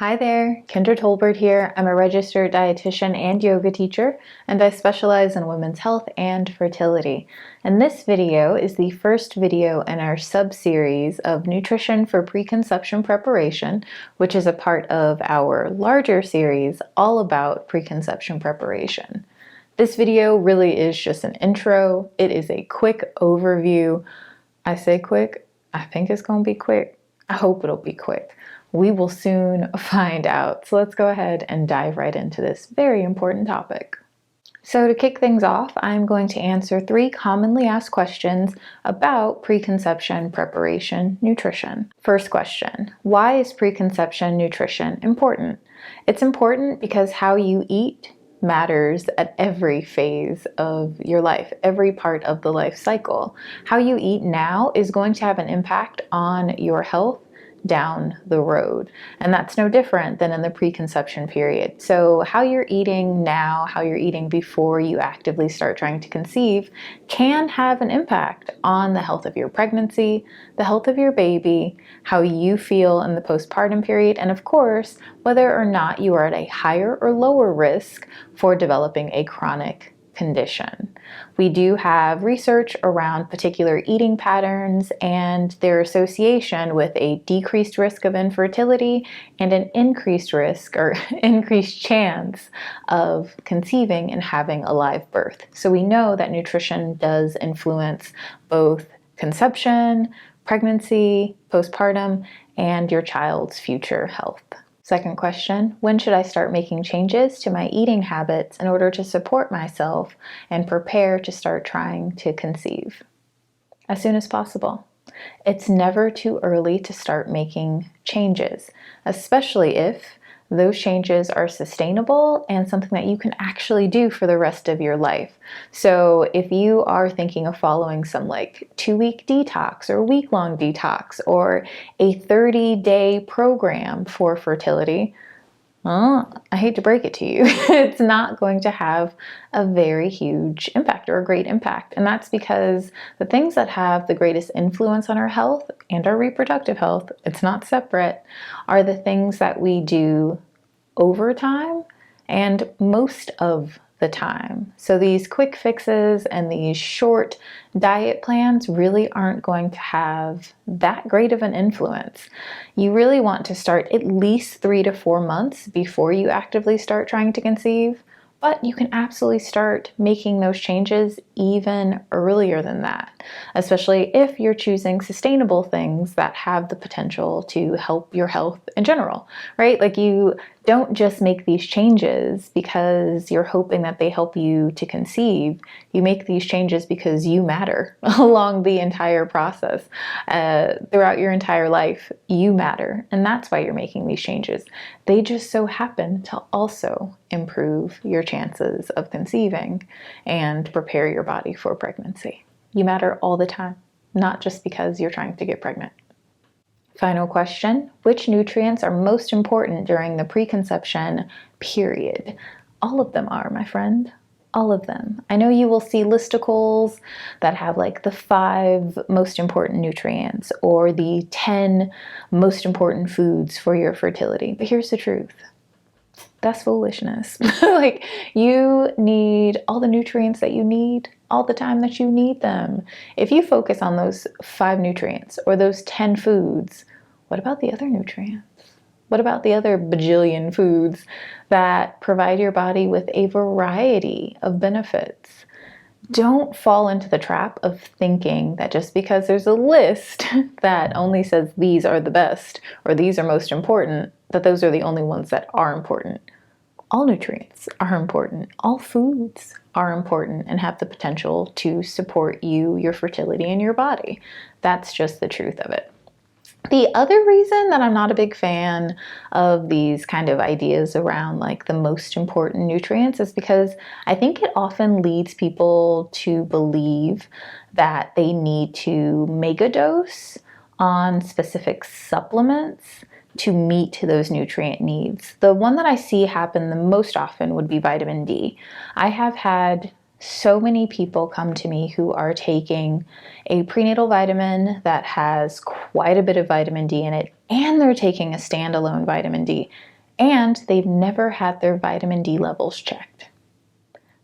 Hi there, Kendra Tolbert here. I'm a registered dietitian and yoga teacher, and I specialize in women's health and fertility. And this video is the first video in our sub-series of Nutrition for Preconception Preparation, which is a part of our larger series all about preconception preparation. This video really is just an intro. It is a quick overview. I say quick, I think it's going to be quick. I hope it'll be quick. We will soon find out. So let's go ahead and dive right into this very important topic. So to kick things off, I'm going to answer 3 commonly asked questions about preconception preparation nutrition. First question, why is preconception nutrition important? It's important because how you eat matters at every phase of your life, every part of the life cycle. How you eat now is going to have an impact on your health down the road. And that's no different than in the preconception period. So how you're eating now, how you're eating before you actively start trying to conceive can have an impact on the health of your pregnancy, the health of your baby, how you feel in the postpartum period, and of course, whether or not you are at a higher or lower risk for developing a chronic condition. We do have research around particular eating patterns and their association with a decreased risk of infertility and an increased risk or increased chance of conceiving and having a live birth. So we know that nutrition does influence both conception, pregnancy, postpartum, and your child's future health. Second question, when should I start making changes to my eating habits in order to support myself and prepare to start trying to conceive? As soon as possible. It's never too early to start making changes, especially if those changes are sustainable and something that you can actually do for the rest of your life. So if you are thinking of following some like 2-week detox or week-long detox or a 30-day program for fertility, well, I hate to break it to you, it's not going to have a very huge impact or a great impact. And that's because the things that have the greatest influence on our health and our reproductive health, it's not separate, are the things that we do over time and most of the time. So these quick fixes and these short diet plans really aren't going to have that great of an influence. You really want to start at least 3 to 4 months before you actively start trying to conceive, but you can absolutely start making those changes even earlier than that, especially if you're choosing sustainable things that have the potential to help your health in general, right? Like you don't just make these changes because you're hoping that they help you to conceive. You make these changes because you matter along the entire process. Throughout your entire life, you matter. And that's why you're making these changes. They just so happen to also improve your chances of conceiving and prepare your body for pregnancy. You matter all the time, not just because you're trying to get pregnant. Final question, which nutrients are most important during the preconception period? All of them are, my friend. All of them. I know you will see listicles that have like the 5 most important nutrients or the 10 most important foods for your fertility. But here's the truth. That's foolishness. Like you need all the nutrients that you need all the time that you need them. If you focus on those 5 nutrients or those 10 foods, what about the other nutrients? What about the other bajillion foods that provide your body with a variety of benefits? Don't fall into the trap of thinking that just because there's a list that only says these are the best or these are most important, that those are the only ones that are important. All nutrients are important. All foods are important and have the potential to support you, your fertility, and your body. That's just the truth of it. The other reason that I'm not a big fan of these kind of ideas around like the most important nutrients is because I think it often leads people to believe that they need to mega dose on specific supplements to meet those nutrient needs. The one that I see happen the most often would be vitamin D. I have had so many people come to me who are taking a prenatal vitamin that has quite a bit of vitamin D in it, and they're taking a standalone vitamin D. and they've never had their vitamin D levels checked.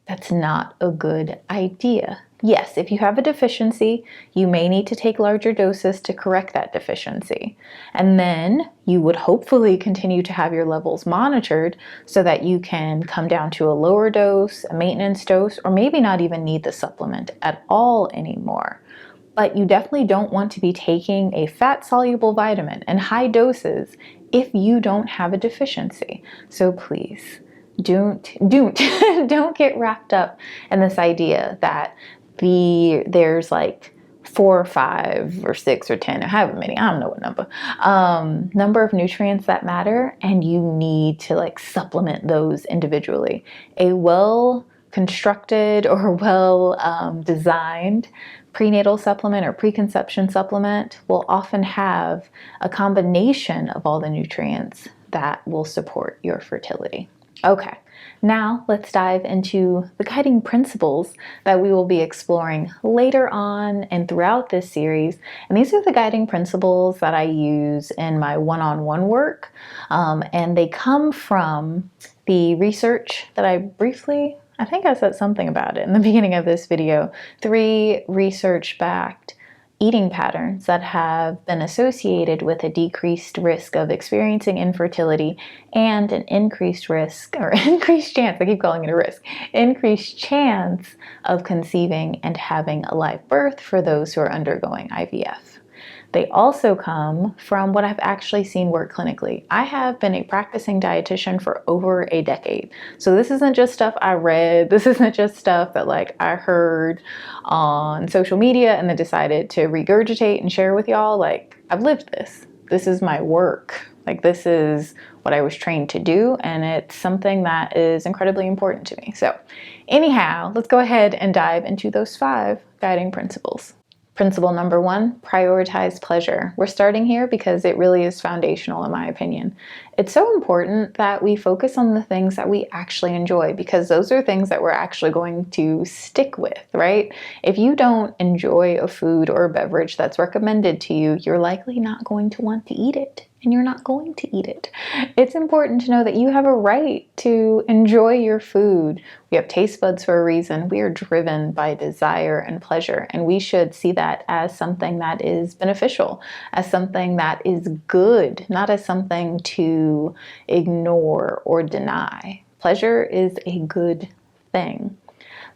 That's not a good idea. Yes, if you have a deficiency, you may need to take larger doses to correct that deficiency. And then you would hopefully continue to have your levels monitored so that you can come down to a lower dose, a maintenance dose, or maybe not even need the supplement at all anymore. But you definitely don't want to be taking a fat-soluble vitamin in high doses if you don't have a deficiency. So please, don't get wrapped up in this idea that there's like 4 or 5 or 6 or 10 or however many, I don't know what number of nutrients that matter, and you need to like supplement those individually. A well constructed or well designed prenatal supplement or preconception supplement will often have a combination of all the nutrients that will support your fertility. Okay, now let's dive into the guiding principles that we will be exploring later on and throughout this series. And these are the guiding principles that I use in my one-on-one work. And they come from the research that I think I said something about it in the beginning of this video, 3 research-backed eating patterns that have been associated with a decreased risk of experiencing infertility and an increased risk, or increased chance, I keep calling it a risk, increased chance of conceiving and having a live birth for those who are undergoing IVF. They also come from what I've actually seen work clinically. I have been a practicing dietitian for over a decade. So this isn't just stuff I read. This isn't just stuff that like I heard on social media and then decided to regurgitate and share with y'all. Like, I've lived this. This is my work. Like, this is what I was trained to do, and it's something that is incredibly important to me. So anyhow, let's go ahead and dive into those 5 guiding principles. Principle number 1, prioritize pleasure. We're starting here because it really is foundational in my opinion. It's so important that we focus on the things that we actually enjoy, because those are things that we're actually going to stick with, right? If you don't enjoy a food or a beverage that's recommended to you, you're likely not going to want to eat it, and you're not going to eat it. It's important to know that you have a right to enjoy your food. We have taste buds for a reason. We are driven by desire and pleasure, and we should see that as something that is beneficial, as something that is good, not as something to ignore or deny. Pleasure is a good thing.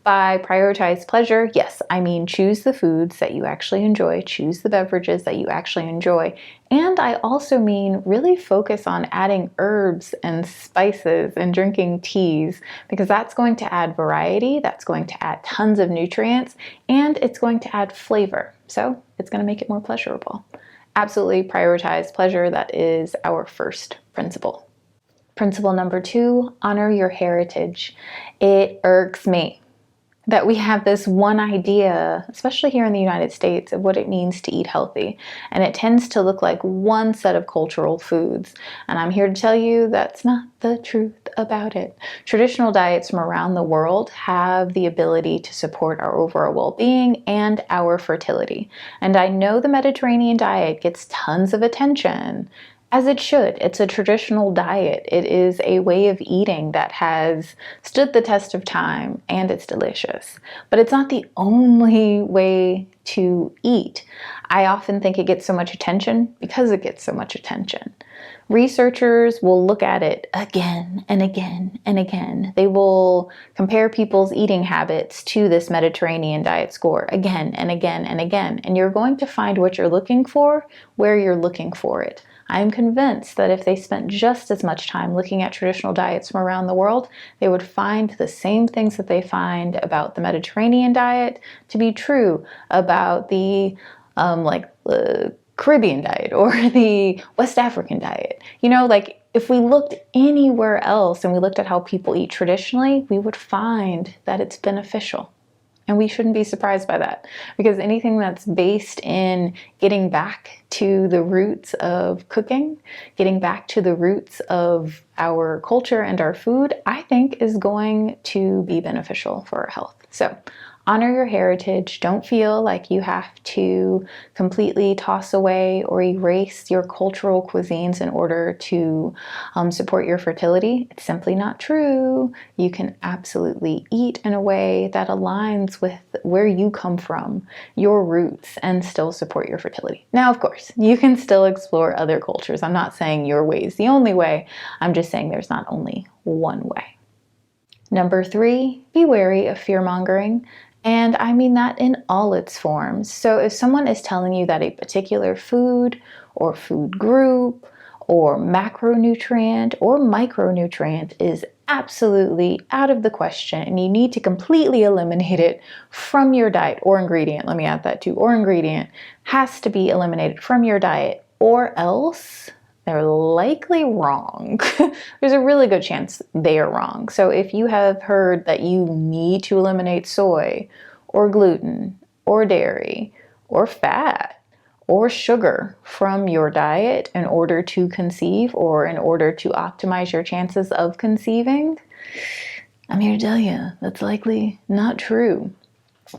By prioritize pleasure, yes, I mean choose the foods that you actually enjoy, choose the beverages that you actually enjoy, and I also mean really focus on adding herbs and spices and drinking teas, because that's going to add variety, that's going to add tons of nutrients, and it's going to add flavor. So it's going to make it more pleasurable. Absolutely prioritize pleasure. That is our first principle. Principle number 2, honor your heritage. It irks me that we have this one idea, especially here in the United States, of what it means to eat healthy. And it tends to look like one set of cultural foods. And I'm here to tell you that's not the truth about it. Traditional diets from around the world have the ability to support our overall well-being and our fertility. And I know the Mediterranean diet gets tons of attention, as it should. It's a traditional diet. It is a way of eating that has stood the test of time, and it's delicious. But it's not the only way to eat. I often think it gets so much attention because it gets so much attention. Researchers will look at it again and again and again. They will compare people's eating habits to this Mediterranean diet score again and again and again. And you're going to find what you're looking for where you're looking for it. I'm convinced that if they spent just as much time looking at traditional diets from around the world, they would find the same things that they find about the Mediterranean diet to be true about the Caribbean diet or the West African diet. You know, like if we looked anywhere else and we looked at how people eat traditionally, we would find that it's beneficial. And we shouldn't be surprised by that, because anything that's based in getting back to the roots of cooking, getting back to the roots of our culture and our food, I think is going to be beneficial for our health. So Honor your heritage. Don't feel like you have to completely toss away or erase your cultural cuisines in order to support your fertility. It's simply not true. You can absolutely eat in a way that aligns with where you come from, your roots, and still support your fertility. Now, of course, you can still explore other cultures. I'm not saying your way is the only way. I'm just saying there's not only one way. Number 3, be wary of fear-mongering. And I mean that in all its forms. So if someone is telling you that a particular food or food group or macronutrient or micronutrient is absolutely out of the question and you need to completely eliminate it from your diet, or ingredient, let me add that too, or ingredient has to be eliminated from your diet, or else they're likely wrong. There's a really good chance they are wrong. So if you have heard that you need to eliminate soy or gluten or dairy or fat or sugar from your diet in order to conceive or in order to optimize your chances of conceiving, I'm here to tell you that's likely not true.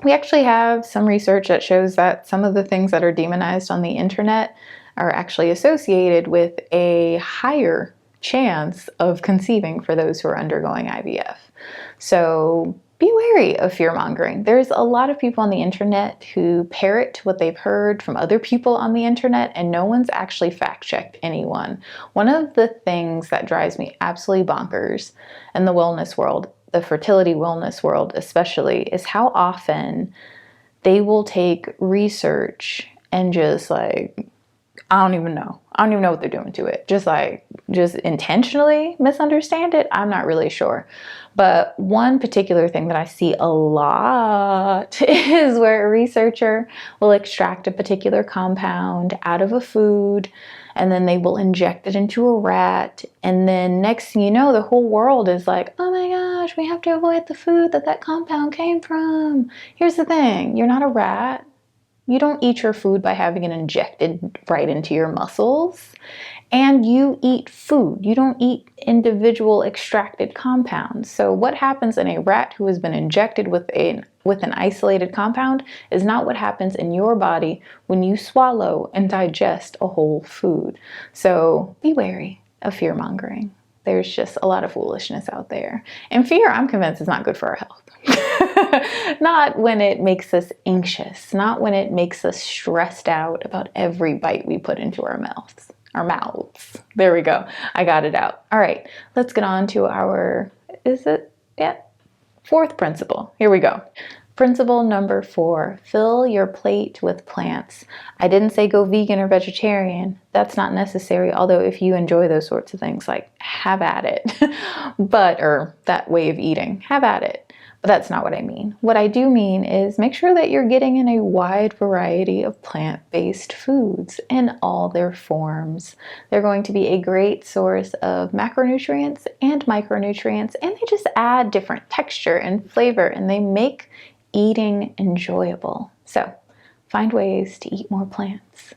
We actually have some research that shows that some of the things that are demonized on the internet are actually associated with a higher chance of conceiving for those who are undergoing IVF. So be wary of fear-mongering. There's a lot of people on the internet who parrot what they've heard from other people on the internet, and no one's actually fact-checked anyone. One of the things that drives me absolutely bonkers in the wellness world, the fertility wellness world especially, is how often they will take research and just like, I don't even know what they're doing to it. Just intentionally misunderstand it. I'm not really sure. But one particular thing that I see a lot is where a researcher will extract a particular compound out of a food and then they will inject it into a rat. And then next thing you know, the whole world is like, oh my gosh, we have to avoid the food that compound came from. Here's the thing, you're not a rat. You don't eat your food by having it injected right into your muscles. And you eat food. You don't eat individual extracted compounds. So what happens in a rat who has been injected with an isolated compound is not what happens in your body when you swallow and digest a whole food. So be wary of fear-mongering. There's just a lot of foolishness out there. And fear, I'm convinced, is not good for our health. Not when it makes us anxious, not when it makes us stressed out about every bite we put into our mouths. There we go. I got it out. All right, let's get on to our, fourth principle. Here we go. Principle number 4, fill your plate with plants. I didn't say go vegan or vegetarian. That's not necessary, although if you enjoy those sorts of things, like have at it. Or that way of eating, have at it. But that's not what I mean. What I do mean is make sure that you're getting in a wide variety of plant-based foods in all their forms. They're going to be a great source of macronutrients and micronutrients, and they just add different texture and flavor, and they make eating enjoyable. So find ways to eat more plants.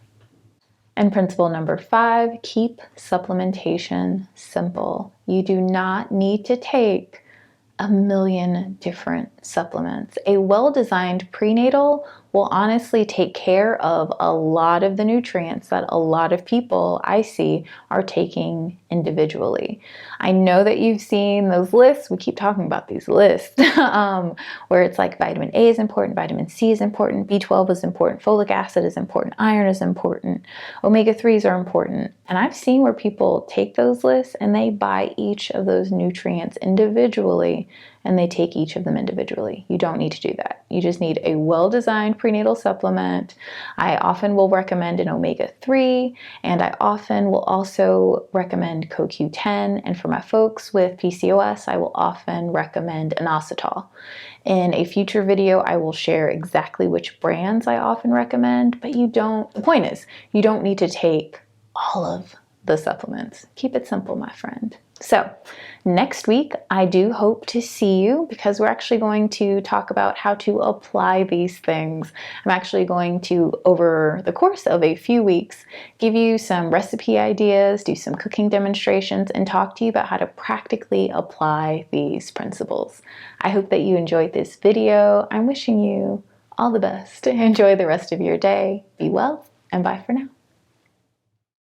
And principle number 5, keep supplementation simple. You do not need to take a million different supplements. A well-designed prenatal will honestly take care of a lot of the nutrients that a lot of people I see are taking individually. I know that you've seen those lists. We keep talking about these lists where it's like vitamin A is important, vitamin C is important, B12 is important, folic acid is important, iron is important, omega-3s are important. And I've seen where people take those lists and they buy each of those nutrients individually and they take each of them individually. You don't need to do that. You just need a well-designed prenatal supplement. I often will recommend an omega-3, and I often will also recommend CoQ10. And for my folks with PCOS, I will often recommend inositol. In a future video, I will share exactly which brands I often recommend, but the point is, you don't need to take all of the supplements. Keep it simple, my friend. So next week, I do hope to see you because we're actually going to talk about how to apply these things. I'm actually going to, over the course of a few weeks, give you some recipe ideas, do some cooking demonstrations, and talk to you about how to practically apply these principles. I hope that you enjoyed this video. I'm wishing you all the best. Enjoy the rest of your day. Be well, and bye for now.